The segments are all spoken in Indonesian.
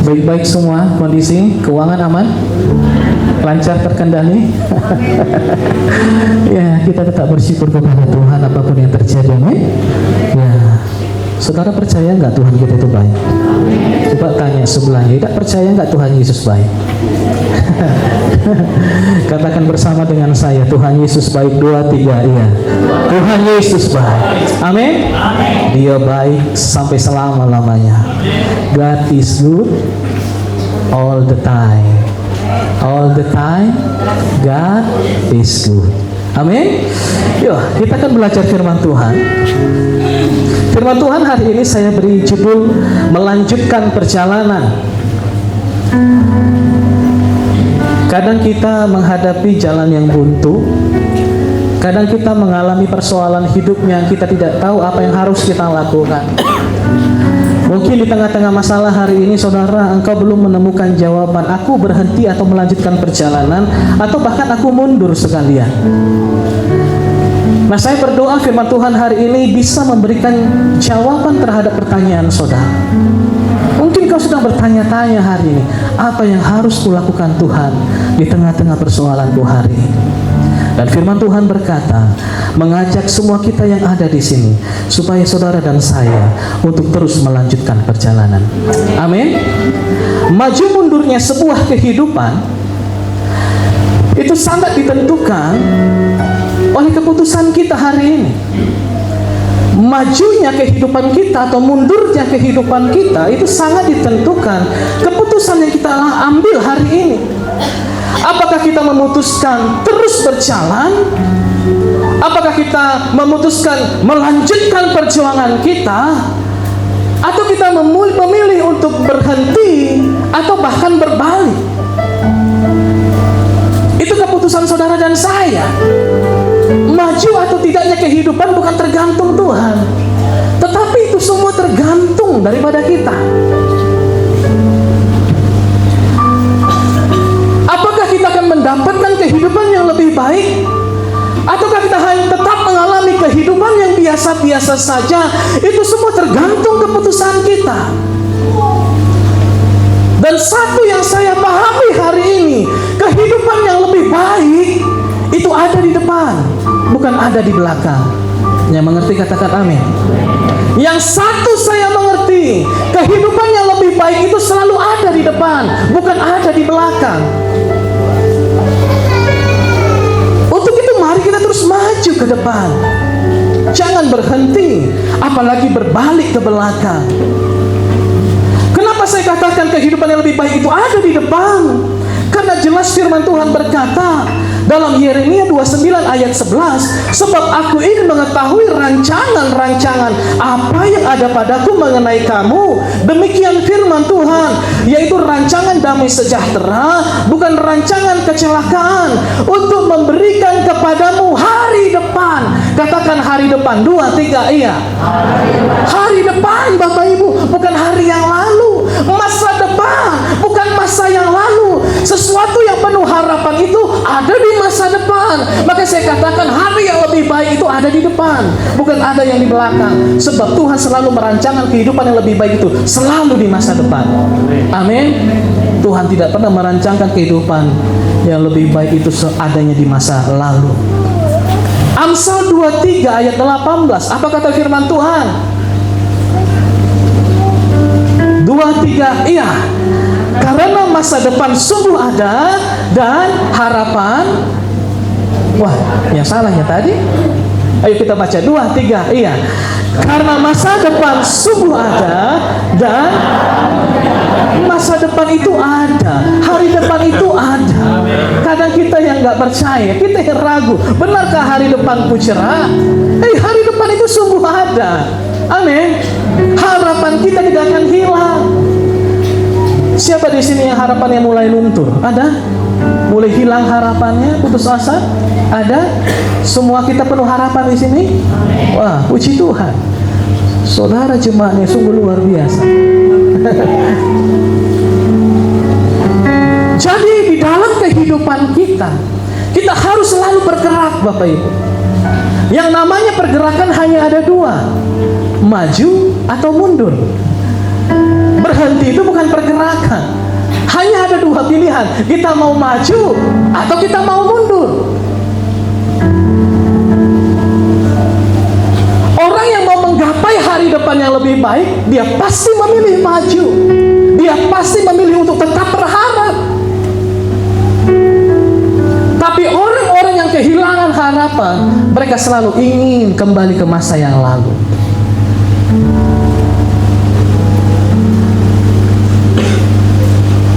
Baik-baik semua, kondisi keuangan aman, lancar terkendali. Ya, kita tetap bersyukur kepada Tuhan apapun yang terjadi. Ya, saudara percaya nggak Tuhan kita itu baik? Coba tanya sebelahnya, tidak percaya nggak Tuhan Yesus baik? Katakan bersama dengan saya, Tuhan Yesus baik. 2, 3, iya. Tuhan Yesus baik. Amin. Dia baik sampai selama-lamanya. God is good all the time. All the time God is good. Amin. Yuk, kita akan belajar firman Tuhan. Firman Tuhan hari ini saya beri judul melanjutkan perjalanan. Kadang kita menghadapi jalan yang buntu. Kadang kita mengalami persoalan hidup yang kita tidak tahu apa yang harus kita lakukan. Mungkin di tengah-tengah masalah hari ini, saudara, engkau belum menemukan jawaban. Aku berhenti atau melanjutkan perjalanan, atau bahkan aku mundur sekalian. Nah, saya berdoa firman Tuhan hari ini bisa memberikan jawaban terhadap pertanyaan saudara. Mungkin kau sedang bertanya-tanya hari ini, apa yang harus kulakukan Tuhan di tengah-tengah persoalanku hari ini? Dan firman Tuhan berkata, mengajak semua kita yang ada di sini supaya saudara dan saya untuk terus melanjutkan perjalanan. Amin. Maju mundurnya sebuah kehidupan itu sangat ditentukan oleh keputusan kita hari ini. Majunya kehidupan kita atau mundurnya kehidupan kita itu sangat ditentukan keputusan yang kita ambil hari ini. Apakah kita memutuskan terus berjalan? Apakah kita memutuskan melanjutkan perjuangan kita? Atau kita memilih untuk berhenti atau bahkan berbalik? Itu keputusan saudara dan saya. Maju atau tidaknya kehidupan bukan tergantung Tuhan, tetapi itu semua tergantung daripada kita. Apakah kita akan mendapatkan kehidupan yang lebih baik, ataukah kita hanya tetap mengalami kehidupan yang biasa-biasa saja? Itu semua tergantung keputusan kita. Dan satu yang saya pahami hari ini, kehidupan yang lebih baik itu ada di depan, bukan ada di belakang. Yang mengerti katakan amin. Yang satu saya mengerti, kehidupan yang lebih baik itu selalu ada di depan, bukan ada di belakang. Untuk itu mari kita terus maju ke depan. Jangan berhenti, apalagi berbalik ke belakang. Kenapa saya katakan kehidupan yang lebih baik itu ada di depan? Karena jelas firman Tuhan berkata dalam Yeremia 29 ayat 11, sebab aku ingin mengetahui rancangan-rancangan apa yang ada padaku mengenai kamu. Demikian firman Tuhan, yaitu rancangan damai sejahtera, bukan rancangan kecelakaan, untuk memberikan kepadamu hari depan. Katakan hari depan. 2, 3, iya. Hari depan Bapak Ibu, bukan hari yang lalu. Masa depan, bukan masa yang lalu. Sesuatu yang penuh harapan itu ada di masa depan. Maka saya katakan hari yang lebih baik itu ada di depan, bukan ada yang di belakang. Sebab Tuhan selalu merancangkan kehidupan yang lebih baik itu selalu di masa depan. Amin. Tuhan tidak pernah merancangkan kehidupan yang lebih baik itu seadanya di masa lalu. Amsal 23 ayat 18, apa kata firman Tuhan? 2, 3, iya. Karena masa depan sungguh ada dan harapan. Wah, yang salah ya tadi. Ayo kita baca 2, 3, iya. Karena masa depan sungguh ada dan masa depan itu ada, hari depan itu ada. Kadang kita yang nggak percaya, kita yang ragu, benarkah hari depanku cerah? Hari depan itu sungguh ada. Amin. Harapan kita tidak akan hilang. Siapa di sini yang harapannya mulai luntur? Ada? Mulai hilang harapannya, putus asa? Ada? Semua kita penuh harapan di sini? Wah, puji Tuhan. Saudara jemaatnya sungguh luar biasa. Jadi di dalam kehidupan kita, kita harus selalu bergerak, Bapak Ibu. Yang namanya pergerakan hanya ada 2, maju atau mundur. Berhenti itu bukan pergerakan. pilihan, kita mau maju atau kita mau mundur. Orang yang mau menggapai hari depan yang lebih baik, dia pasti memilih maju. Dia pasti memilih untuk tetap berharap. Tapi orang-orang yang kehilangan harapan, mereka selalu ingin kembali ke masa yang lalu.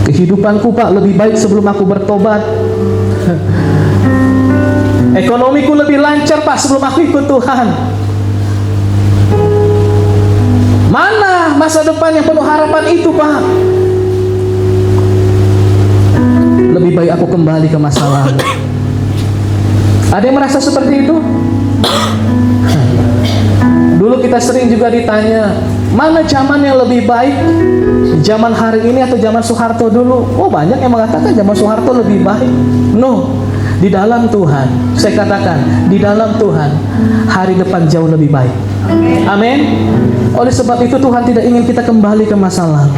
Kehidupanku, Pak, lebih baik sebelum aku bertobat. Ekonomiku lebih lancar, Pak, sebelum aku ikut Tuhan. Mana masa depan yang penuh harapan itu, Pak? Lebih baik aku kembali ke masa lalu. Ada yang merasa seperti itu? Dulu kita sering juga ditanya, mana zaman yang lebih baik? Zaman hari ini atau zaman Soeharto dulu? Oh, banyak yang mengatakan zaman Soeharto lebih baik. No, di dalam Tuhan, saya katakan, di dalam Tuhan hari depan jauh lebih baik. Amin. Oleh sebab itu Tuhan tidak ingin kita kembali ke masa lalu.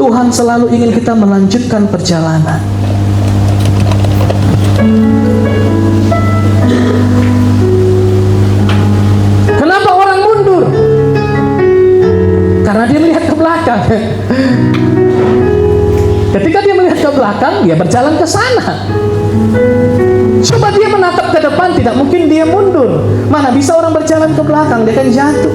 Tuhan selalu ingin kita melanjutkan perjalanan. Kenapa orang mundur? Karena dia melihat ke belakang. Ketika dia melihat ke belakang, dia berjalan ke sana. Coba dia menatap ke depan, tidak mungkin dia mundur. Mana bisa orang berjalan ke belakang, dia akan jatuh.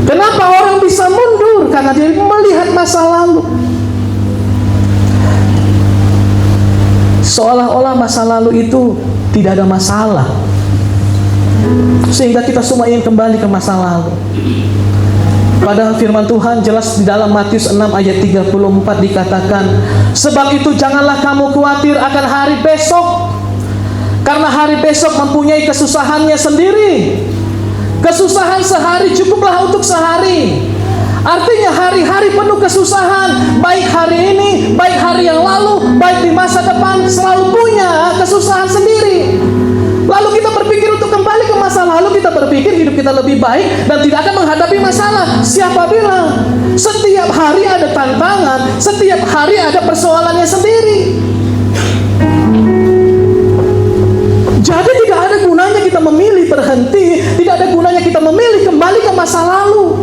Kenapa orang bisa mundur? Karena dia melihat masa lalu. Seolah-olah masa lalu itu tidak ada masalah, sehingga kita semua ingin kembali ke masa lalu. Padahal firman Tuhan jelas di dalam Matius 6 ayat 34 dikatakan, sebab itu janganlah kamu khawatir akan hari besok, karena hari besok mempunyai kesusahannya sendiri. Kesusahan sehari cukuplah untuk sehari. Artinya hari-hari penuh kesusahan, baik hari ini, baik hari yang lalu, baik di masa depan, selalu punya kesusahan sendiri. Lalu kita berpikir untuk kembali ke masa lalu, kita berpikir hidup kita lebih baik dan tidak akan menghadapi masalah. Siapa bilang? Setiap hari ada tantangan, setiap hari ada persoalannya sendiri. Jadi tidak ada gunanya kita memilih berhenti, tidak ada gunanya kita memilih kembali ke masa lalu.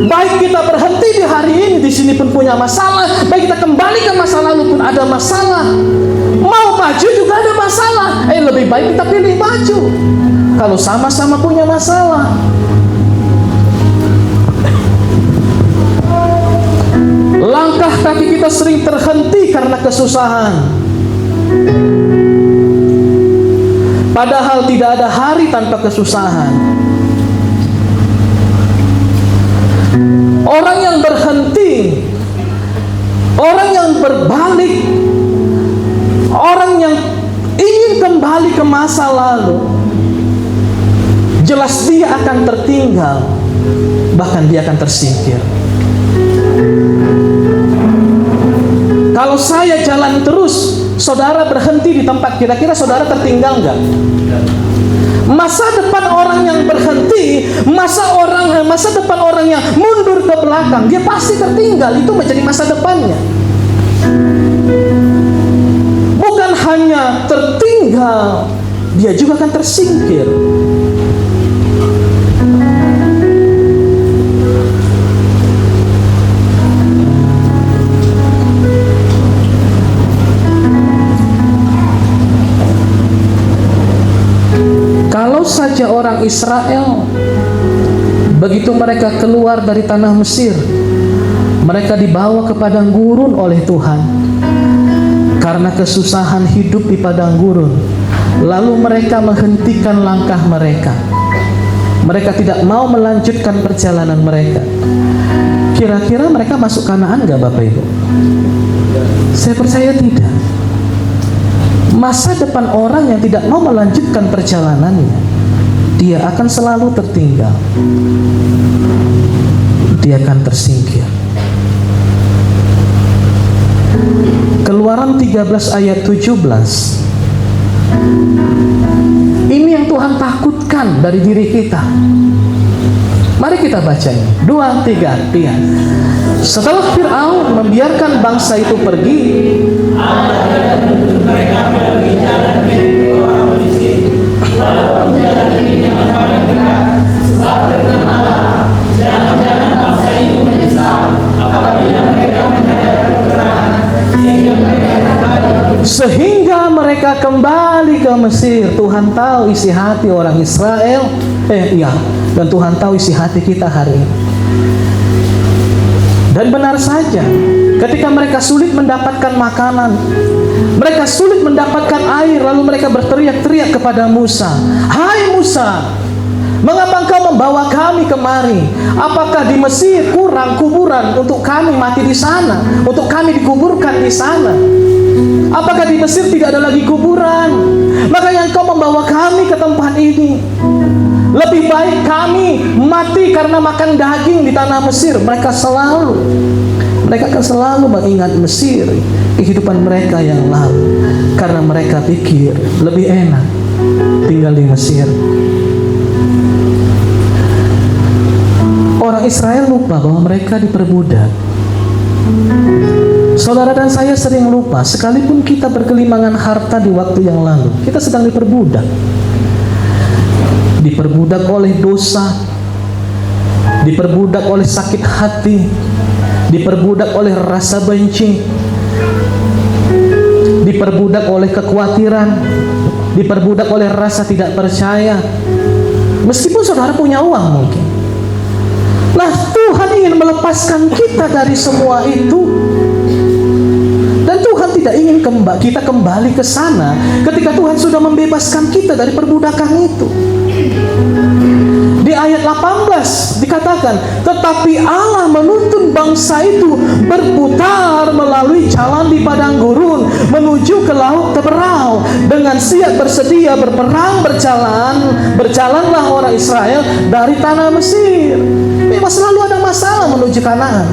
Baik kita berhenti di hari ini, di sini pun punya masalah. Baik kita kembali ke masa lalu pun ada masalah. Mau maju juga ada masalah. Lebih baik kita pilih maju kalau sama-sama punya masalah. Langkah kaki kita sering terhenti karena kesusahan. Padahal tidak ada hari tanpa kesusahan. Orang yang berhenti, orang yang berbalik, orang yang ingin kembali ke masa lalu, jelas dia akan tertinggal, bahkan dia akan tersingkir. Kalau saya jalan terus, saudara berhenti di tempat, kira-kira saudara tertinggal nggak? Masa depan orang yang berhenti, masa depan orang yang mundur ke belakang, dia pasti tertinggal. Itu menjadi masa depannya. Bukan hanya tertinggal, dia juga akan tersingkir. Kalau saja orang Israel, begitu mereka keluar dari tanah Mesir, mereka dibawa ke padang gurun oleh Tuhan karena kesusahan hidup di padang gurun. Lalu mereka menghentikan langkah mereka. Mereka tidak mau melanjutkan perjalanan mereka. Kira-kira mereka masuk Kanaan gak, Bapak Ibu? Saya percaya tidak. Masa depan orang yang tidak mau melanjutkan perjalanannya, dia akan selalu tertinggal. Dia akan tersingkir. Keluaran 13 ayat 17. Ini yang Tuhan takutkan dari diri kita. Mari kita baca ini. 2, 3, lihat. Setelah Fir'aun membiarkan bangsa itu pergi, sehingga mereka kembali ke Mesir. Tuhan tahu isi hati orang Israel, dan Tuhan tahu isi hati kita hari ini. Dan benar saja, ketika mereka sulit mendapatkan makanan, mereka sulit mendapatkan air, lalu mereka berteriak-teriak kepada Musa, "Hai Musa, mengapa engkau membawa kami kemari? Apakah di Mesir kurang kuburan untuk kami mati di sana, untuk kami dikuburkan di sana? Apakah di Mesir tidak ada lagi kuburan? Makanya engkau membawa kami ke tempat ini. Lebih baik kami mati karena makan daging di tanah Mesir." Mereka akan selalu mengingat Mesir, kehidupan mereka yang lalu, karena mereka pikir lebih enak tinggal di Mesir. Orang Israel lupa bahwa mereka diperbudak. Saudara dan saya sering lupa, sekalipun kita berkelimangan harta di waktu yang lalu, kita sedang diperbudak. Diperbudak oleh dosa, diperbudak oleh sakit hati, diperbudak oleh rasa benci, diperbudak oleh kekhawatiran, diperbudak oleh rasa tidak percaya. Meskipun saudara punya uang mungkin. Nah, Tuhan ingin melepaskan kita dari semua itu. Dan Tuhan tidak ingin kita kembali ke sana ketika Tuhan sudah membebaskan kita dari perbudakan itu. Di ayat 18 dikatakan, tetapi Allah menuntun bangsa itu berputar melalui jalan di padang gurun menuju ke laut Teberau. Dengan siap bersedia berperang berjalanlah orang Israel dari tanah Mesir. Memang selalu ada masalah menuju Kanaan.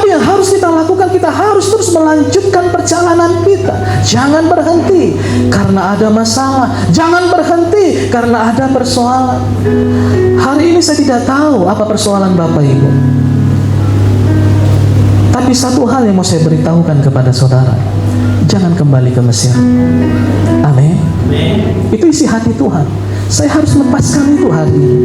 Yang harus kita lakukan, kita harus terus melanjutkan perjalanan kita. Jangan berhenti karena ada masalah, jangan berhenti karena ada persoalan. Hari ini saya tidak tahu apa persoalan Bapak Ibu, tapi satu hal yang mau saya beritahukan kepada saudara, jangan kembali ke Mesir. Amin. Itu isi hati Tuhan. Saya harus lepaskan itu hari ini.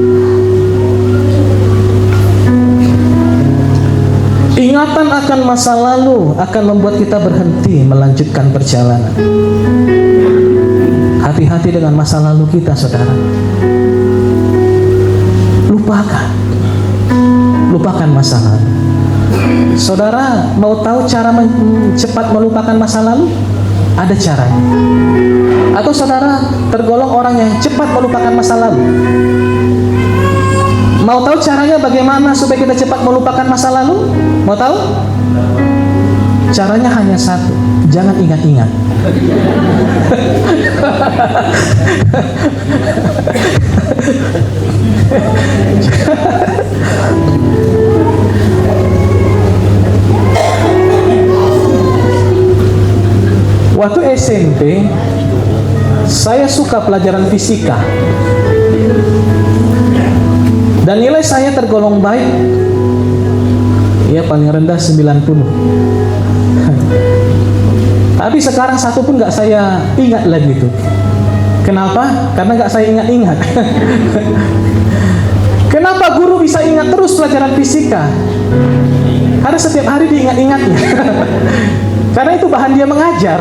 Ingatan akan masa lalu akan membuat kita berhenti melanjutkan perjalanan. Hati-hati dengan masa lalu kita, saudara. Lupakan masa lalu. Saudara mau tahu cara cepat melupakan masa lalu? Ada caranya. Atau saudara tergolong orang yang cepat melupakan masa lalu? Mau tahu caranya bagaimana supaya kita cepat melupakan masa lalu? Mau tahu? Caranya hanya satu, jangan ingat-ingat. Waktu SMP, saya suka pelajaran fisika. Dan nilai saya tergolong baik. Ya, paling rendah 90. Tapi sekarang satu pun gak saya ingat lagi itu. Kenapa? Karena gak saya ingat-ingat. Kenapa guru bisa ingat terus pelajaran fisika? Karena setiap hari diingat-ingatnya. Karena itu bahan dia mengajar.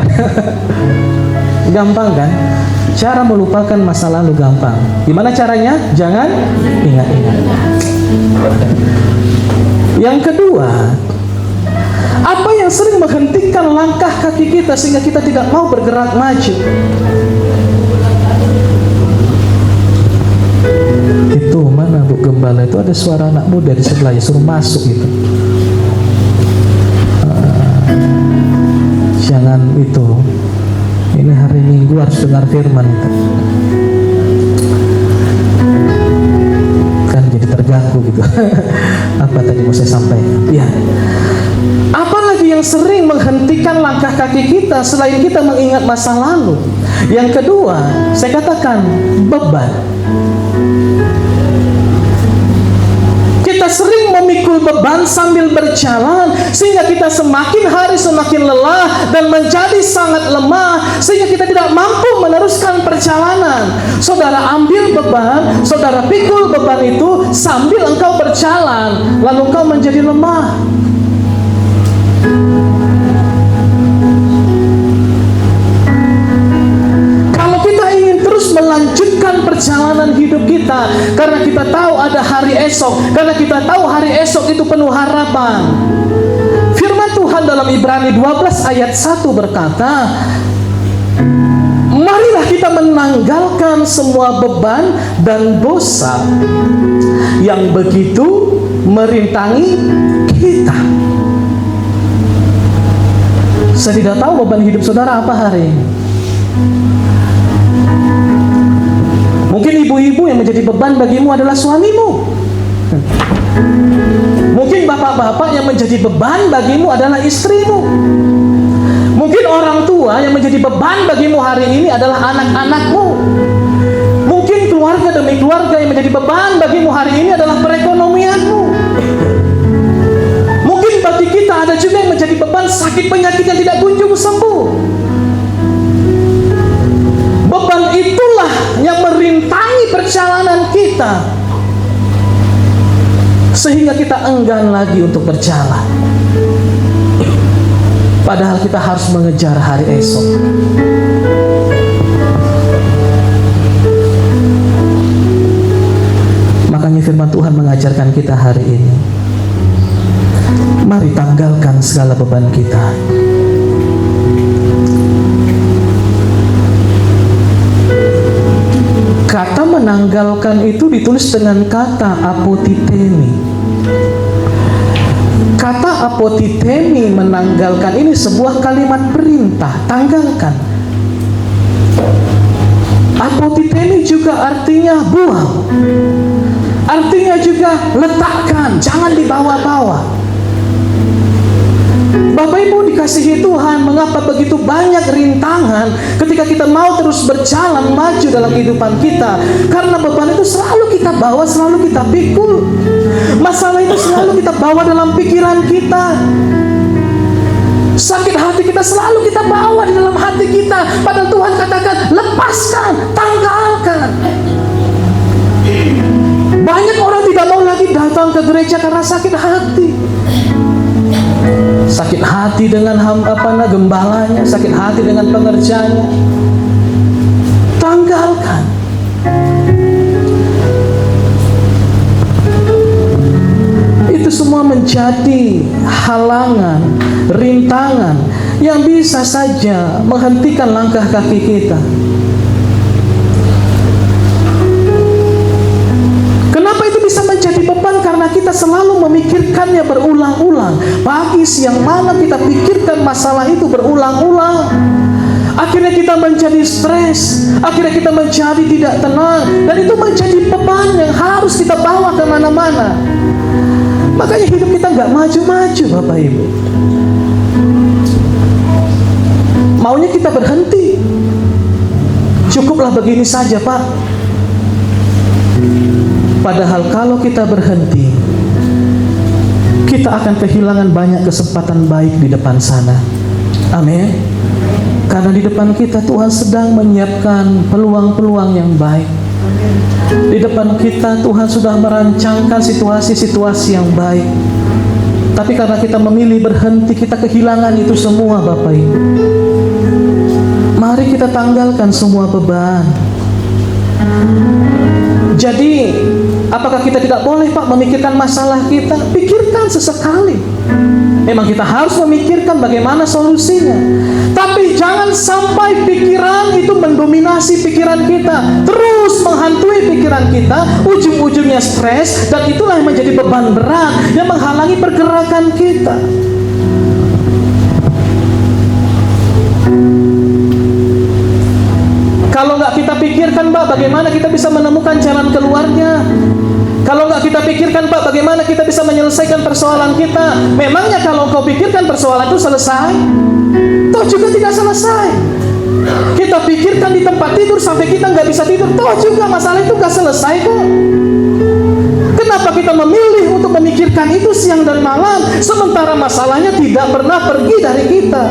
Gampang kan? Cara melupakan masa lalu gampang. Gimana caranya? Jangan ingat-ingat. Yang kedua, apa yang sering menghentikan langkah kaki kita sehingga kita tidak mau bergerak maju? Itu mana Bu Gembala? Itu ada suara anak muda di sebelahnya, suruh masuk itu. Jangan itu. Ini hari Minggu harus dengar firman itu. Kan jadi terganggu gitu. Apa tadi mau saya sampaikan? Ya. Apalagi yang sering menghentikan langkah kaki kita selain kita mengingat masa lalu? Yang kedua, saya katakan beban. Kita sering memikul beban sambil berjalan, sehingga kita semakin hari semakin lelah dan menjadi sangat lemah, sehingga kita tidak mampu meneruskan perjalanan. Saudara ambil beban, saudara pikul beban itu sambil engkau berjalan, lalu engkau menjadi lemah. Melanjutkan perjalanan hidup kita karena kita tahu ada hari esok, karena kita tahu hari esok itu penuh harapan. Firman Tuhan dalam Ibrani 12 ayat 1 berkata, marilah kita menanggalkan semua beban dan dosa yang begitu merintangi kita. Saya tidak tahu beban hidup saudara apa hari ini. Mungkin ibu-ibu yang menjadi beban bagimu adalah suamimu. Mungkin bapak-bapak yang menjadi beban bagimu adalah istrimu. Mungkin orang tua yang menjadi beban bagimu hari ini adalah anak-anakmu. Mungkin keluarga demi keluarga yang menjadi beban bagimu hari ini adalah perekonomianmu. Mungkin bagi kita ada juga yang menjadi beban sakit penyakit yang tidak kunjung sembuh. Beban itulah yang merintangi perjalanan kita, sehingga kita enggan lagi untuk berjalan. Padahal kita harus mengejar hari esok. Makanya firman Tuhan mengajarkan kita hari ini, mari tanggalkan segala beban kita. Kata menanggalkan itu ditulis dengan kata apotitemi. Kata apotitemi, menanggalkan, ini sebuah kalimat perintah, tanggalkan. Apotitemi juga artinya buang. Artinya juga letakkan, jangan dibawa-bawa. Bapak Ibu dikasihi Tuhan, mengapa begitu banyak rintangan ketika kita mau terus berjalan maju dalam kehidupan kita? Karena beban itu selalu kita bawa, selalu kita pikul. Masalah itu selalu kita bawa dalam pikiran kita. Sakit hati kita selalu kita bawa di dalam hati kita. Padahal Tuhan katakan, lepaskan, tanggalkan. Banyak orang tidak mau lagi datang ke gereja karena sakit hati. Sakit hati dengan gembalanya, sakit hati dengan pengerjanya. Tanggalkan. Itu semua menjadi halangan, rintangan yang bisa saja menghentikan langkah kaki kita. Kenapa itu bisa menjadi beban? Karena kita selalu memikirkannya berulang-ulang. Pagi, siang, malam kita pikirkan masalah itu berulang-ulang. Akhirnya kita menjadi stres, akhirnya kita menjadi tidak tenang, dan itu menjadi beban yang harus kita bawa kemana-mana. Makanya hidup kita nggak maju-maju, Bapak Ibu. Maunya kita berhenti. Cukuplah begini saja, Pak. Padahal kalau kita berhenti, kita akan kehilangan banyak kesempatan baik di depan sana. Amin. Karena di depan kita Tuhan sedang menyiapkan peluang-peluang yang baik. Di depan kita Tuhan sudah merancangkan situasi-situasi yang baik. Tapi karena kita memilih berhenti, kita kehilangan itu semua, Bapak Ibu. Mari kita tanggalkan semua beban. Jadi, apakah kita tidak boleh, Pak, memikirkan masalah kita? Pikirkan sesekali. Memang kita harus memikirkan bagaimana solusinya. Tapi jangan sampai pikiran itu mendominasi pikiran kita, terus menghantui pikiran kita, ujung-ujungnya stres, dan itulah yang menjadi beban berat yang menghalangi pergerakan kita. Kalau nggak kita pikirkan, Pak, bagaimana kita bisa menemukan jalan keluarnya? Kalau nggak kita pikirkan, Pak, bagaimana kita bisa menyelesaikan persoalan kita? Memangnya kalau kau pikirkan persoalan itu selesai? Toh juga tidak selesai. Kita pikirkan di tempat tidur sampai kita nggak bisa tidur, toh juga masalah itu nggak selesai kok. Kenapa kita memilih untuk memikirkan itu siang dan malam, sementara masalahnya tidak pernah pergi dari kita?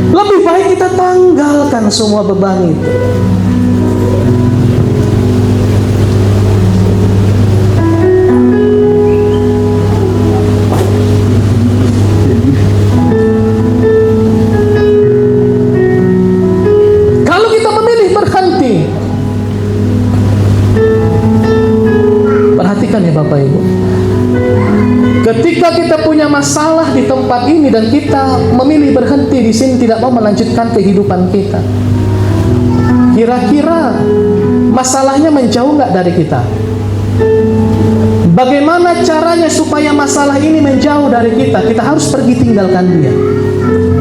Lebih baik kita tanggalkan semua beban itu. Kalau kita memilih berhenti, perhatikan ya Bapak Ibu, ketika kita punya masalah di tempat ini dan kita memilih berhenti di sini, tidak mau melanjutkan kehidupan kita, kira-kira masalahnya menjauh nggak dari kita? Bagaimana caranya supaya masalah ini menjauh dari kita? Kita harus pergi tinggalkan dia.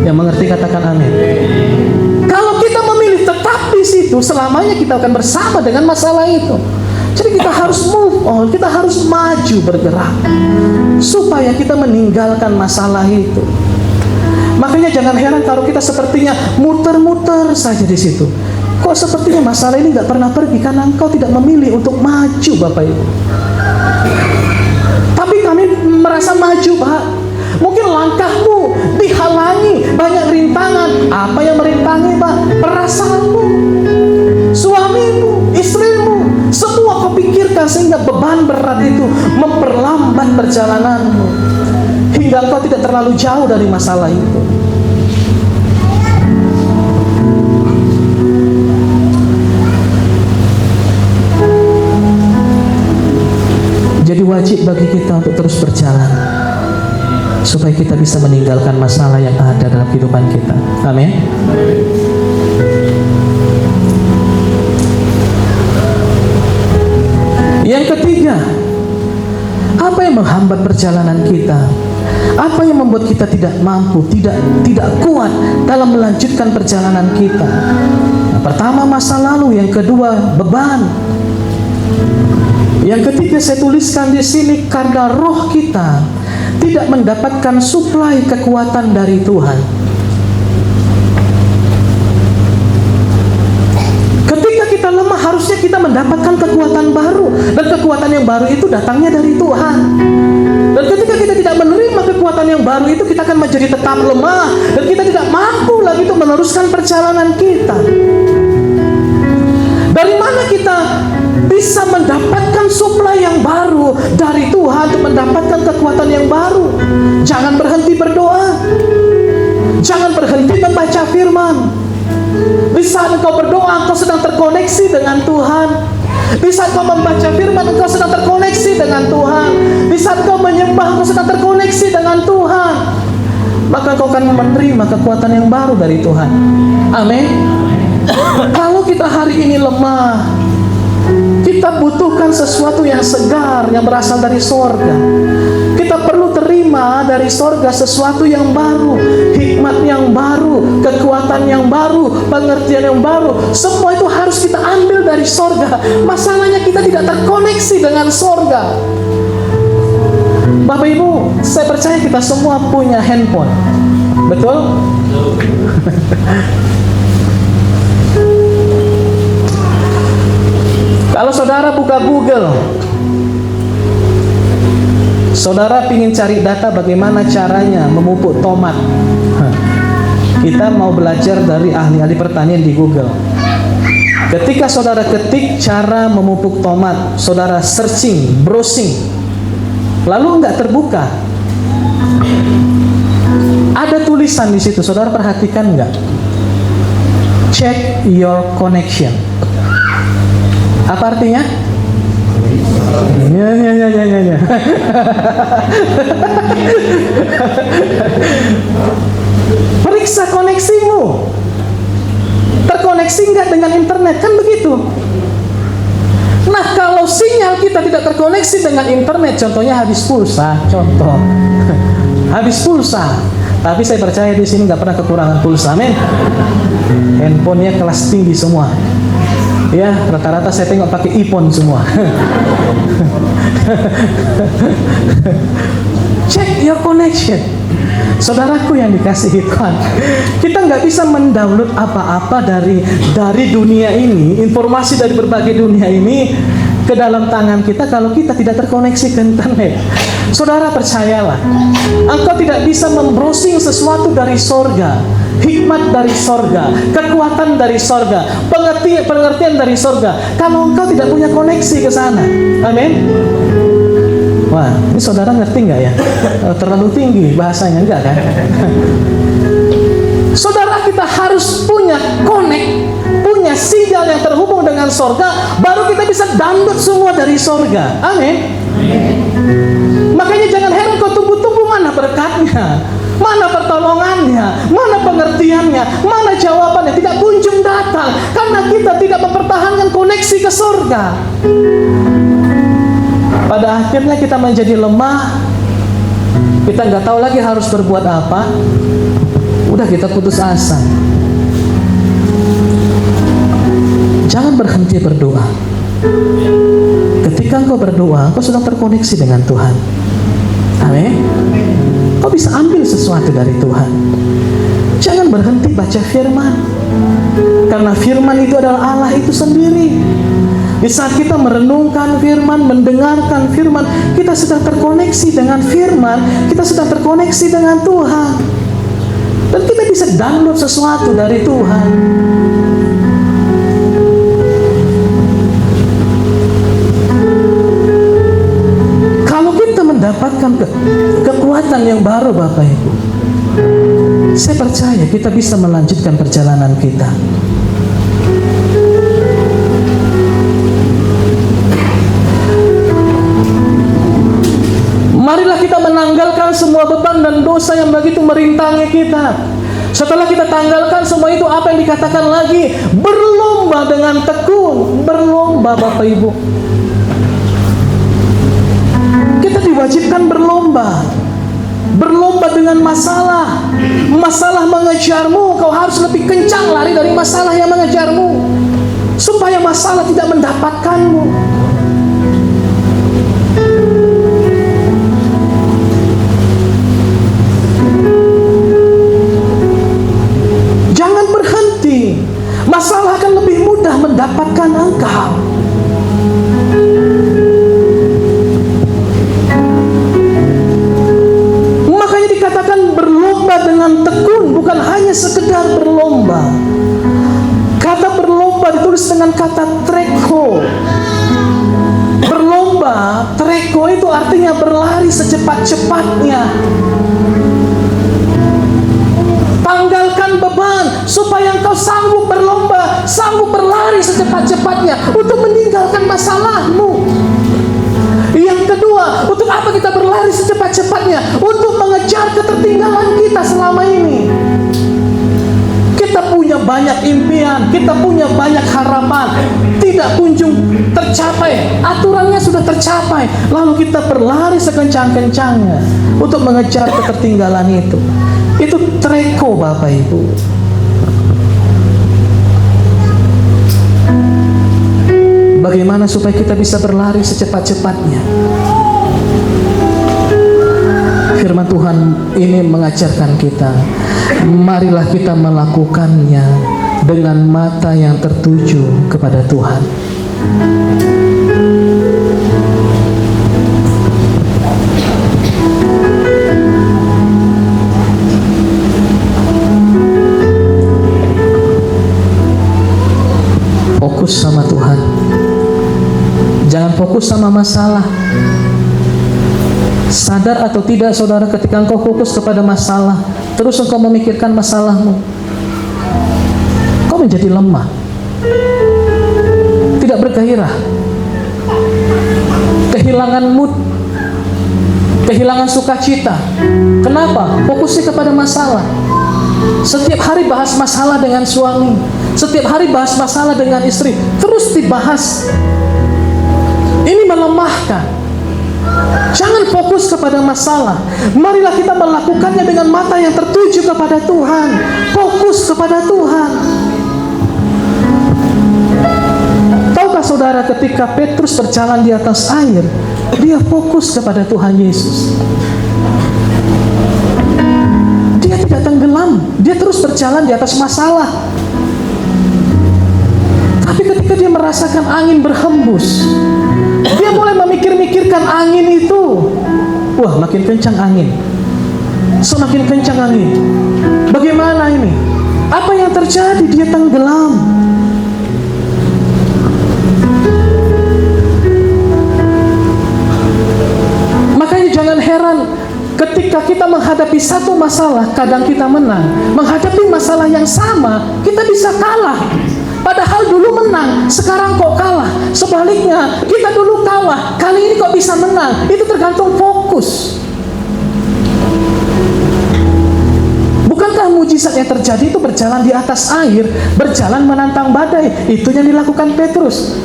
Yang mengerti katakan amin. Kalau kita memilih tetap di situ, selamanya kita akan bersama dengan masalah itu. Jadi kita harus move on, kita harus maju bergerak supaya kita meninggalkan masalah itu. Makanya jangan heran kalau kita sepertinya muter-muter saja di situ. Kok sepertinya masalah ini nggak pernah pergi, karena engkau tidak memilih untuk maju, Bapak Ibu. Tapi kami merasa maju, Pak. Mungkin langkahmu dihalangi banyak rintangan. Apa yang merintangi, Pak? Perasaanmu, suamimu, istrimu, semua kau pikirkan sehingga beban berat itu memperlambat perjalananmu hingga kau tidak terlalu jauh dari masalah itu. Jadi wajib bagi kita untuk terus berjalan supaya kita bisa meninggalkan masalah yang ada dalam kehidupan kita. Amin. Yang ketiga, apa yang menghambat perjalanan kita? Apa yang membuat kita tidak mampu, tidak kuat dalam melanjutkan perjalanan kita? Yang pertama masa lalu, yang kedua beban. Yang ketiga saya tuliskan di sini, karena roh kita tidak mendapatkan suplai kekuatan dari Tuhan. Ketika kita lemah, harusnya kita mendapatkan kekuatan baru, dan kekuatan yang baru itu datangnya dari Tuhan. Dan ketika kita tidak menerima kekuatan yang baru itu, kita akan menjadi tetap lemah dan kita tidak mampu lagi untuk meneruskan perjalanan kita. Dari mana kita bisa mendapatkan suplai yang baru dari Tuhan untuk mendapatkan kekuatan yang baru? Jangan berhenti berdoa, jangan berhenti membaca firman. Di saat engkau berdoa, engkau sedang terkoneksi dengan Tuhan. Di saat engkau membaca firman, engkau sedang terkoneksi dengan Tuhan. Di saat engkau menyembah, engkau sedang terkoneksi dengan Tuhan. Maka engkau akan menerima kekuatan yang baru dari Tuhan. Amin. Kalau kita hari ini lemah, kita butuhkan sesuatu yang segar, yang berasal dari sorga. Kita perlu terima dari sorga sesuatu yang baru, hikmat yang baru, kekuatan yang baru, pengertian yang baru. Semua itu harus kita ambil dari sorga. Masalahnya kita tidak terkoneksi dengan sorga. Bapak Ibu, saya percaya kita semua punya handphone. Betul? Kalau saudara buka Google, saudara ingin cari data bagaimana caranya memupuk tomat. Kita mau belajar dari ahli-ahli pertanian di Google. Ketika saudara ketik cara memupuk tomat, saudara searching, browsing, lalu enggak terbuka, ada tulisan di situ. Saudara perhatikan enggak? Check your connection. Apa artinya? Ya. Periksa koneksimu. Terkoneksi enggak dengan internet? Kan begitu. Nah, kalau sinyal kita tidak terkoneksi dengan internet, contohnya habis pulsa, contoh. Habis pulsa. Tapi saya percaya di sini nggak pernah kekurangan pulsa, men. Handphonenya kelas tinggi semua. Ya, rata-rata saya tengok pakai iPhone semua. Check your connection. Saudaraku yang dikasihi Tuhan, kita nggak bisa mendownload apa-apa dari dunia ini, informasi dari berbagai dunia ini, ke dalam tangan kita kalau kita tidak terkoneksi ke internet. Saudara, percayalah, engkau tidak bisa membrowsing sesuatu dari sorga, hikmat dari sorga, kekuatan dari sorga, pengertian dari sorga, kalau engkau tidak punya koneksi ke sana. Amin. Wah, ini saudara ngerti nggak ya? Terlalu tinggi bahasanya, enggak kan? Saudara, kita harus punya punya sinyal yang terhubung dengan sorga, baru kita bisa download semua dari sorga. Amin. Makanya jangan heran kau tunggu-tunggu mana berkatnya, mana pertolongannya, mana pengertiannya, mana jawabannya, tidak kunjung datang karena kita tidak mempertahankan koneksi ke sorga. Pada akhirnya kita menjadi lemah, kita nggak tahu lagi harus berbuat apa, udah kita putus asa. Jangan berhenti berdoa. Ketika engkau berdoa, engkau sedang terkoneksi dengan Tuhan. Amin. Kau bisa ambil sesuatu dari Tuhan. Jangan berhenti baca firman, karena firman itu adalah Allah itu sendiri. Di saat kita merenungkan firman, mendengarkan firman, kita sedang terkoneksi dengan firman, kita sedang terkoneksi dengan Tuhan. Dan kita bisa download sesuatu dari Tuhan. Kalau kita mendapatkan kekuatan yang baru, Bapak Ibu, saya percaya kita bisa melanjutkan perjalanan kita. Marilah kita menanggalkan semua beban dan dosa yang begitu merintangi kita. Setelah kita tanggalkan semua itu, apa yang dikatakan lagi? Berlomba dengan tekun. Berlomba, Bapak Ibu. Kita diwajibkan berlomba. Berlomba dengan masalah. Masalah mengejarmu, kau harus lebih kencang lari dari masalah yang mengejarmu, supaya masalah tidak mendapatkanmu. Masalah akan lebih mudah mendapatkan engkau. Makanya dikatakan berlomba dengan tekun, bukan hanya sekedar berlomba. Kata berlomba ditulis dengan kata treko. Berlomba, treko itu artinya berlari secepat-cepatnya. Tanggalkan beban supaya engkau sanggup berlomba, sanggup berlari secepat-cepatnya untuk meninggalkan masalahmu. Yang kedua, untuk apa kita berlari secepat-cepatnya? Untuk mengejar ketertinggalan kita selama ini. Kita punya banyak impian, kita punya banyak harapan, tidak kunjung tercapai, aturannya sudah tercapai, lalu kita berlari sekencang-kencangnya untuk mengejar ketertinggalan itu. Itu treko, Bapak Ibu. Bagaimana supaya kita bisa berlari secepat-cepatnya? Firman Tuhan ini mengajarkan kita, marilah kita melakukannya dengan mata yang tertuju kepada Tuhan. Fokus sama Tuhan. Jangan fokus sama masalah. Sadar atau tidak, saudara, ketika engkau fokus kepada masalah, terus engkau memikirkan masalahmu, kau menjadi lemah, tidak bergairah, kehilangan mood, kehilangan sukacita. Kenapa? Fokusnya kepada masalah. Setiap hari bahas masalah dengan suami, setiap hari bahas masalah dengan istri, terus dibahas. Ini melemahkan. Jangan fokus kepada masalah. Marilah kita melakukannya dengan mata yang tertuju kepada Tuhan. Fokus kepada Tuhan. Tahukah saudara, ketika Petrus berjalan di atas air, dia fokus kepada Tuhan Yesus. Dia tidak tenggelam, dia terus berjalan di atas masalah. Tapi ketika dia merasakan angin berhembus, Dia mulai memikir-mikirkan angin itu. Wah, makin kencang angin. Semakin kencang angin. Bagaimana ini? Apa yang terjadi? Dia tenggelam. Makanya jangan heran ketika kita menghadapi satu masalah, kadang kita menang. Menghadapi masalah yang sama, kita bisa kalah. Padahal dulu menang, sekarang kok kalah. Sebaliknya, kita dulu kalah, kali ini kok bisa menang. Itu tergantung fokus. Bukankah mujizat yang terjadi itu berjalan di atas air, berjalan menantang badai? Itu yang dilakukan Petrus.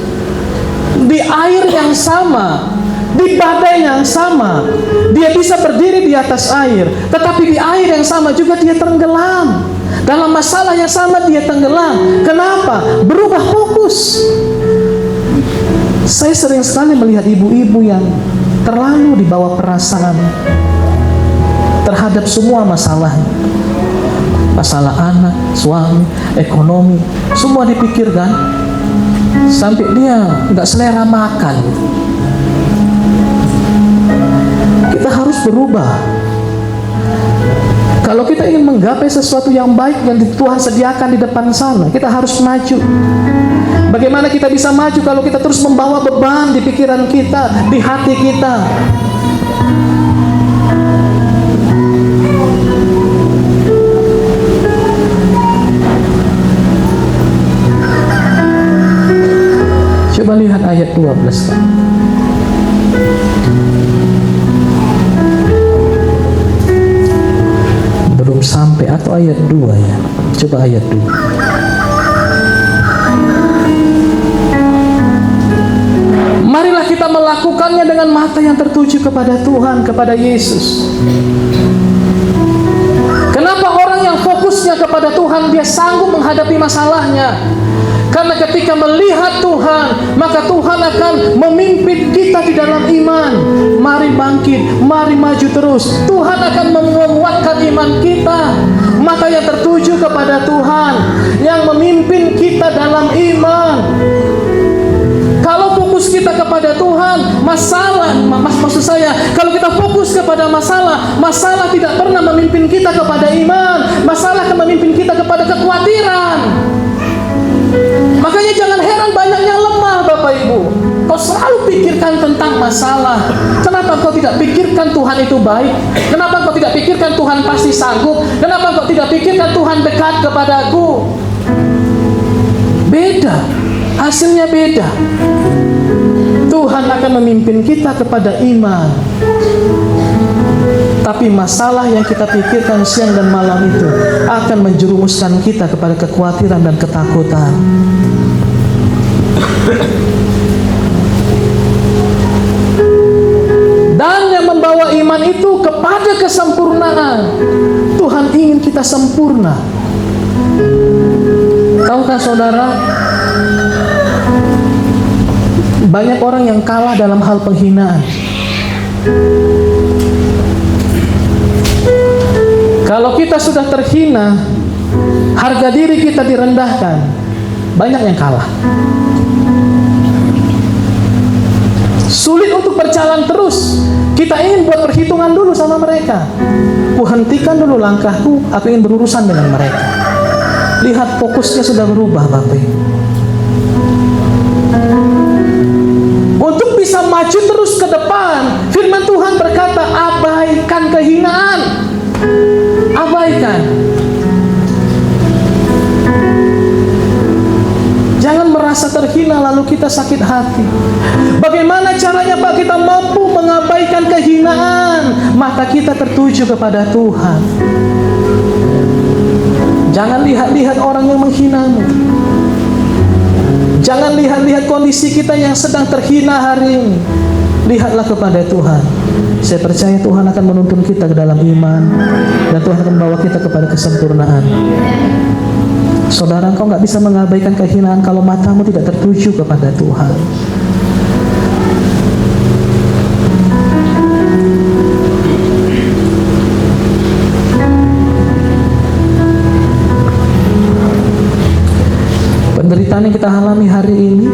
Di air yang sama, di badai yang sama, dia bisa berdiri di atas air, tetapi di air yang sama juga dia tenggelam. Dalam masalah yang sama dia tenggelam. Kenapa? Berubah fokus. Saya sering sekali melihat ibu-ibu yang terlalu dibawa perasaan terhadap semua masalah. Masalah anak, suami, ekonomi, semua dipikirkan sampai dia nggak selera makan. Kita harus berubah. Kalau kita ingin menggapai sesuatu yang baik yang Tuhan sediakan di depan sana, kita harus maju. Bagaimana kita bisa maju kalau kita terus membawa beban di pikiran kita, di hati kita? Coba lihat ayat 12 kan. Belum sampai, atau ayat 2 ya. Coba ayat 2. Marilah kita melakukannya dengan mata yang tertuju kepada Tuhan, kepada Yesus. Kenapa orang yang fokusnya kepada Tuhan dia sanggup menghadapi masalahnya? Karena ketika melihat Tuhan, maka Tuhan akan memimpin kita di dalam iman. Mari bangkit, mari maju terus. Tuhan akan menguatkan iman kita. Maka yang tertuju kepada Tuhan, yang memimpin kita dalam iman. Kalau fokus kita kepada Tuhan, maksud saya, kalau kita fokus kepada masalah, masalah tidak pernah memimpin kita kepada iman. Masalah akan memimpin kita kepada kekhawatiran. Makanya jangan heran banyak yang lemah, Bapak Ibu. Kau selalu pikirkan tentang masalah. Kenapa kau tidak pikirkan Tuhan itu baik? Kenapa kau tidak pikirkan Tuhan pasti sanggup? Kenapa kau tidak pikirkan Tuhan dekat kepadaku? Beda, hasilnya beda. Tuhan akan memimpin kita kepada iman. Tapi masalah yang kita pikirkan siang dan malam itu akan menjerumuskan kita kepada kekhawatiran dan ketakutan. Dan yang membawa iman itu kepada kesempurnaan. Tuhan ingin kita sempurna. Tahukah saudara, banyak orang yang kalah dalam hal penghinaan. Kalau kita sudah terhina, harga diri kita direndahkan, banyak yang kalah. Sulit untuk berjalan terus. Kita ingin buat perhitungan dulu sama mereka. Kuhentikan dulu langkahku, aku ingin berurusan dengan mereka. Lihat, fokusnya sudah berubah, Bapak Ibu. Untuk bisa maju terus ke depan, firman Tuhan berkata, abaikan kehinaan. Abaikan. Jangan merasa terhina lalu kita sakit hati. Bagaimana caranya Pak kita mampu mengabaikan kehinaan? Mata kita tertuju kepada Tuhan. Jangan lihat-lihat orang yang menghinamu. Jangan lihat-lihat kondisi kita yang sedang terhina hari ini. Lihatlah kepada Tuhan. Saya percaya Tuhan akan menuntun kita ke dalam iman, dan Tuhan akan membawa kita kepada kesempurnaan. Saudara, engkau nggak bisa mengabaikan kehinaan kalau matamu tidak tertuju kepada Tuhan. Penderitaan yang kita alami hari ini,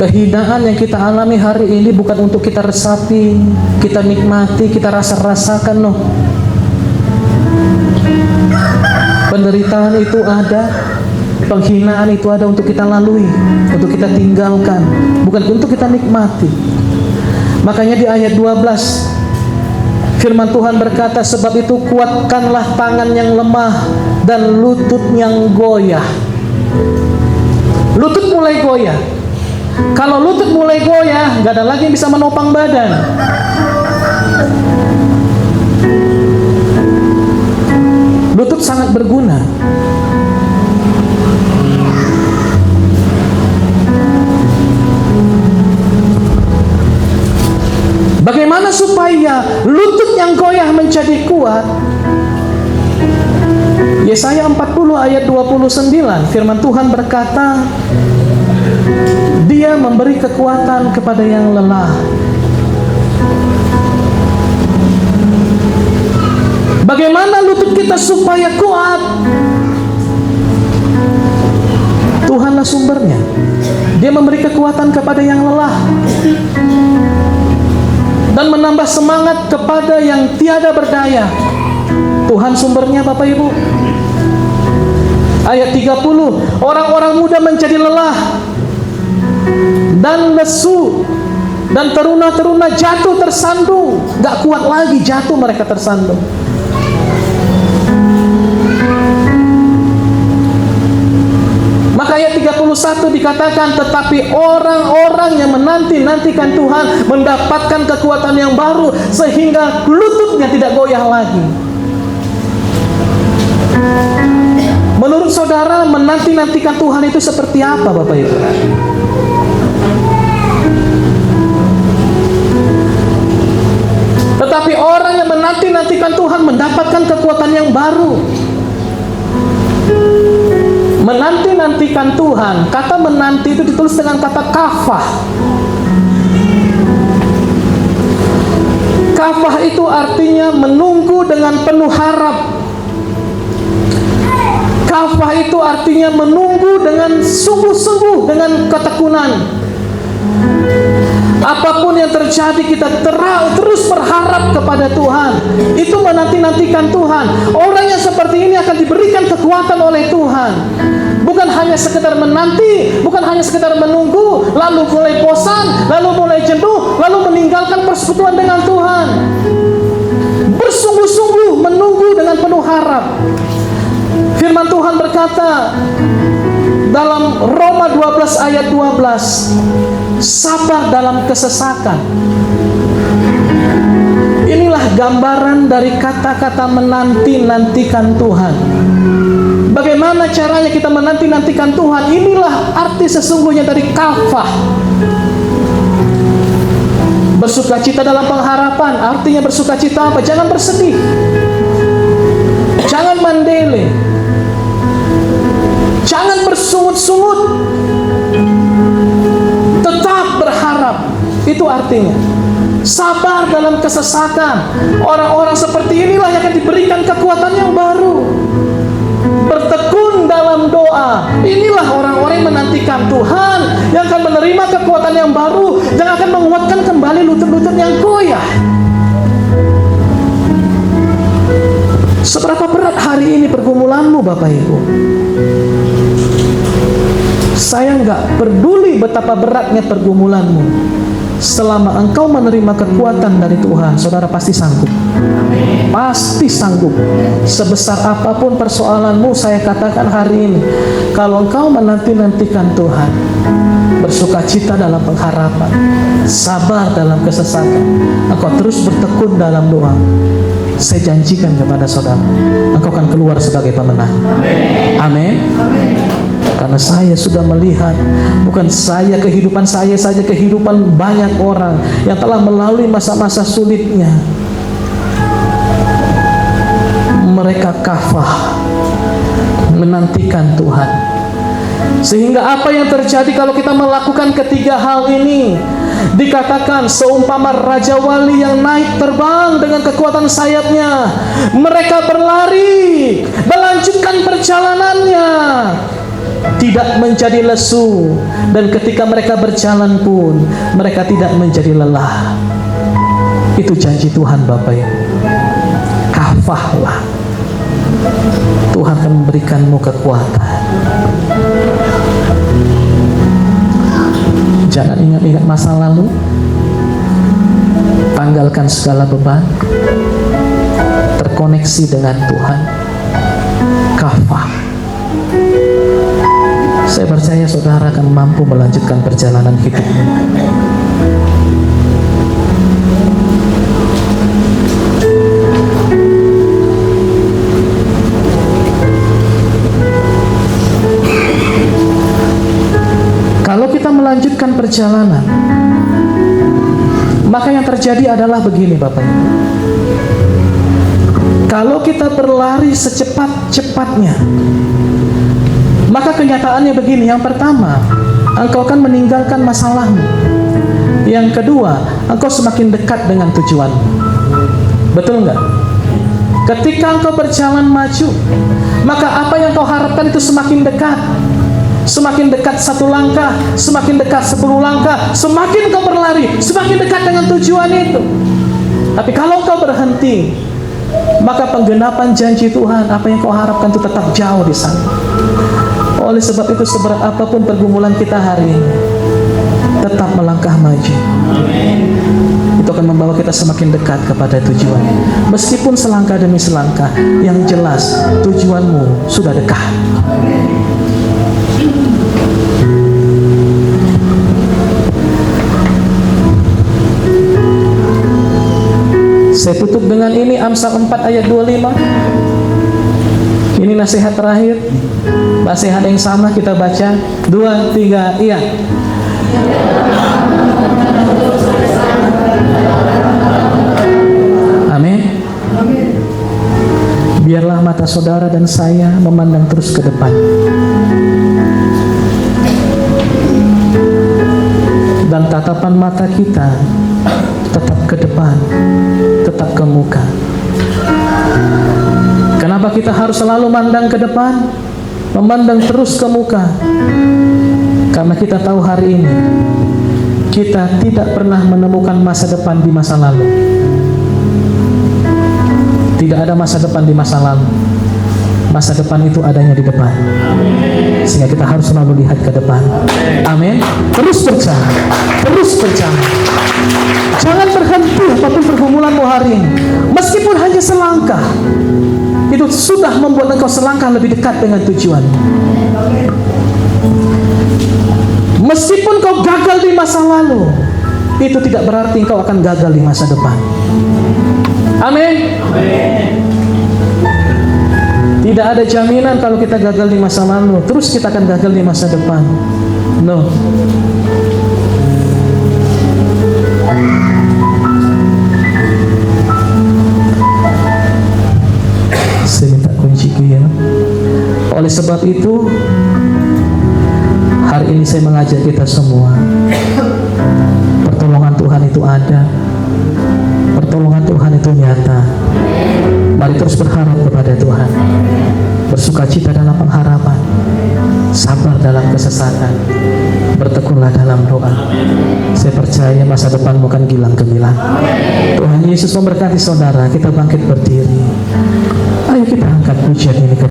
kehinaan Penghinaan yang kita alami hari ini bukan untuk kita resapi, kita nikmati, kita rasakan, no. Penderitaan itu ada, penghinaan itu ada untuk kita lalui, untuk kita tinggalkan, bukan untuk kita nikmati. Makanya di ayat 12 firman Tuhan berkata, sebab itu kuatkanlah tangan yang lemah dan lutut yang goyah. Lutut mulai goyah. Kalau lutut mulai goyah, gak ada lagi yang bisa menopang badan. Lutut sangat berguna. Bagaimana supaya lutut yang goyah menjadi kuat? Yesaya 40 ayat 29, firman Tuhan berkata, Dia memberi kekuatan kepada yang lelah. Bagaimana lutut kita supaya kuat? Tuhanlah sumbernya. Dia memberi kekuatan kepada yang lelah dan menambah semangat kepada yang tiada berdaya. Tuhan sumbernya, Bapak Ibu. Ayat 30, orang-orang muda menjadi lelah dan lesu, dan teruna-teruna jatuh tersandung. Gak kuat lagi, jatuh mereka tersandung. Maka ayat 31 dikatakan, tetapi orang-orang yang menanti-nantikan Tuhan mendapatkan kekuatan yang baru, sehingga lututnya tidak goyah lagi. Menurut saudara, menanti-nantikan Tuhan itu seperti apa, Bapak Ibu? Tetapi orang yang menanti-nantikan Tuhan mendapatkan kekuatan yang baru. Menanti-nantikan Tuhan, kata menanti itu ditulis dengan kata kafah. Kafah itu artinya menunggu dengan penuh harap. Kafah itu artinya menunggu dengan sungguh-sungguh, dengan ketekunan. Apapun yang terjadi, kita terus berharap kepada Tuhan. Itu menanti-nantikan Tuhan. Orang yang seperti ini akan diberikan kekuatan oleh Tuhan. Bukan hanya sekedar menanti, bukan hanya sekedar menunggu, lalu mulai bosan, lalu mulai jenuh, lalu meninggalkan persekutuan dengan Tuhan. Bersungguh-sungguh menunggu dengan penuh harap. Firman Tuhan berkata dalam Roma 12 ayat 12, sabar dalam kesesakan. Inilah gambaran dari kata-kata menanti-nantikan Tuhan. Bagaimana caranya kita menanti-nantikan Tuhan? Inilah arti sesungguhnya dari kafah. Bersukacita dalam pengharapan. Artinya bersukacita apa? Jangan bersedih, jangan mandele, jangan bersungut-sungut, tetap berharap. Itu artinya sabar dalam kesesakan. Orang-orang seperti inilah yang akan diberikan kekuatan yang baru. Bertekun dalam doa. Inilah orang-orang yang menantikan Tuhan, yang akan menerima kekuatan yang baru, yang akan menguatkan kembali lutut-lutut yang goyah. Seberapa berat hari ini pergumulanmu, Bapak Ibu? Saya nggak peduli betapa beratnya pergumulanmu. Selama engkau menerima kekuatan dari Tuhan, saudara pasti sanggup. Pasti sanggup. Sebesar apapun persoalanmu, saya katakan hari ini, kalau engkau menanti-nantikan Tuhan, bersukacita dalam pengharapan, sabar dalam kesesakan, engkau terus bertekun dalam doa, saya janjikan kepada saudara, engkau akan keluar sebagai pemenang. Amin. Karena saya sudah melihat, bukan saya, kehidupan saya saja, kehidupan banyak orang yang telah melalui masa-masa sulitnya. Mereka kafah menantikan Tuhan. Sehingga apa yang terjadi kalau kita melakukan ketiga hal ini? Dikatakan seumpama raja wali yang naik terbang dengan kekuatan sayapnya. Mereka berlari, melanjutkan perjalanannya. tidak menjadi lesu, dan ketika mereka berjalan pun mereka tidak menjadi lelah. Itu janji Tuhan Bapak Ibu. Kafahlah, Tuhan akan memberikanmu kekuatan. Jangan ingat-ingat masa lalu. Tanggalkan segala beban, terkoneksi dengan Tuhan. Kafah. Saya percaya saudara akan mampu melanjutkan perjalanan hidupmu. Kalau kita melanjutkan perjalanan, maka yang terjadi adalah begini Bapak Ibu. Kalau kita berlari secepat-cepatnya, maka kenyataannya begini. Yang pertama, engkau akan meninggalkan masalahmu. Yang kedua, engkau semakin dekat dengan tujuanmu. Betul enggak? Ketika engkau berjalan maju, maka apa yang kau harapkan itu semakin dekat. Semakin dekat 1 langkah, semakin dekat 10 langkah, semakin kau berlari, semakin dekat dengan tujuan itu. Tapi kalau kau berhenti, maka penggenapan janji Tuhan, apa yang kau harapkan itu tetap jauh di sana. Oleh sebab itu, seberat apapun pergumulan kita hari ini, tetap melangkah maju. Itu akan membawa kita semakin dekat kepada tujuan. Meskipun selangkah demi selangkah, yang jelas tujuanmu sudah dekat. Saya tutup dengan ini, Amsal 4 ayat 25. Ini nasihat terakhir. Nasihat yang sama kita baca. 2, 3, iya. Amin. Biarlah mata saudara dan saya memandang terus ke depan, dan tatapan mata kita tetap ke depan, tetap ke muka. Kenapa kita harus selalu memandang ke depan, memandang terus ke muka? Karena kita tahu hari ini kita tidak pernah menemukan masa depan di masa lalu. Tidak ada masa depan di masa lalu. Masa depan itu adanya di depan. Sehingga kita harus selalu lihat ke depan. Amin. Terus berjalan, terus berjalan. Jangan berhenti apapun pergumulanmu hari ini. Meskipun hanya selangkah, itu sudah membuat engkau selangkah lebih dekat dengan tujuan. Meskipun kau gagal di masa lalu, itu tidak berarti engkau akan gagal di masa depan. Amin. Tidak ada jaminan kalau kita gagal di masa lalu, terus kita akan gagal di masa depan. No. Saya minta kunci ya. Oleh sebab itu, hari ini saya mengajak kita semua, pertolongan Tuhan itu ada, pertolongan Tuhan itu nyata. Mari terus berharap kepada Tuhan, bersukacita dalam pengharapan, sabar dalam kesesatan, bertekunlah dalam doa. Saya percaya masa depan bukan gilang gemilang. Tuhan Yesus memberkati saudara. Kita bangkit berdiri. Ayo kita angkat pujian ini ke